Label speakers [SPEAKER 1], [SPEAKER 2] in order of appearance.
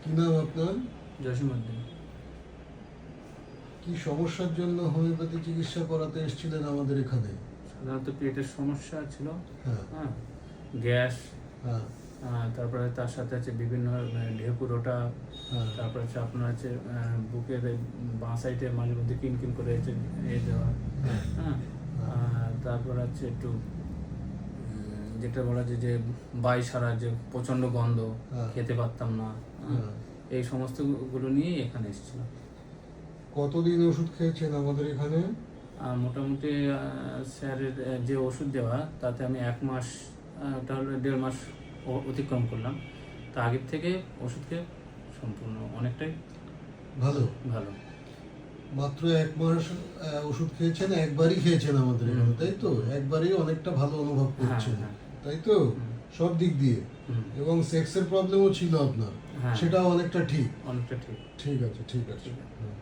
[SPEAKER 1] কি নাম আপনার?
[SPEAKER 2] জসিমউদ্দিন।
[SPEAKER 1] কি সমস্যার জন্য হোমিওপ্যাথি চিকিৎসা করাতে এসেছিলেন আমাদের এখানে?
[SPEAKER 2] সাধারণত পেটের সমস্যা ছিল,
[SPEAKER 1] হ্যাঁ
[SPEAKER 2] হ্যাঁ, গ্যাস,
[SPEAKER 1] হ্যাঁ
[SPEAKER 2] তারপরে তার সাথে আছে বিভিন্ন ঢেকুর ওঠা,
[SPEAKER 1] হ্যাঁ
[SPEAKER 2] তারপরে হচ্ছে আপনার হচ্ছে বুকের বাঁ সাইডে মাঝে মধ্যে কিনকিন করে হচ্ছে দেওয়া, হ্যাঁ, তারপর হচ্ছে একটু যেটা বলা যায় যে বাই সারা যে প্রচণ্ড গন্ধ,
[SPEAKER 1] হ্যাঁ।
[SPEAKER 2] খেতে পারতাম না,
[SPEAKER 1] হ্যাঁ।
[SPEAKER 2] এই সমস্তগুলো নিয়েই এখানে এসেছিলাম।
[SPEAKER 1] কতদিন ওষুধ খেয়েছেন আমাদের এখানে?
[SPEAKER 2] মোটামুটি স্যারের যে ওষুধ দেওয়া তাতে আমি 1 মাস, তাহলে 1.5 মাস অতিক্রম করলাম। তা আগের থেকে ওষুধ খেয়ে সম্পূর্ণ অনেকটাই
[SPEAKER 1] ভালো।
[SPEAKER 2] ভালো।
[SPEAKER 1] মাত্র 1 মাস ওষুধ খেয়েছেন, একবারই খেয়েছেন আমাদের এখানে, তাই তো? একবারই অনেকটা ভালো অনুভব করছেন,
[SPEAKER 2] হ্যাঁ।
[SPEAKER 1] তাই তো? সব দিক দিয়ে।
[SPEAKER 2] হুম।
[SPEAKER 1] এবং সেক্সের প্রবলেমও ছিল আপনার,
[SPEAKER 2] হ্যাঁ।
[SPEAKER 1] সেটাও অনেকটা ঠিক।
[SPEAKER 2] অনেকটা ঠিক।
[SPEAKER 1] ঠিক আছে, ঠিক আছে।
[SPEAKER 2] ঠিক আছে।
[SPEAKER 1] হুম।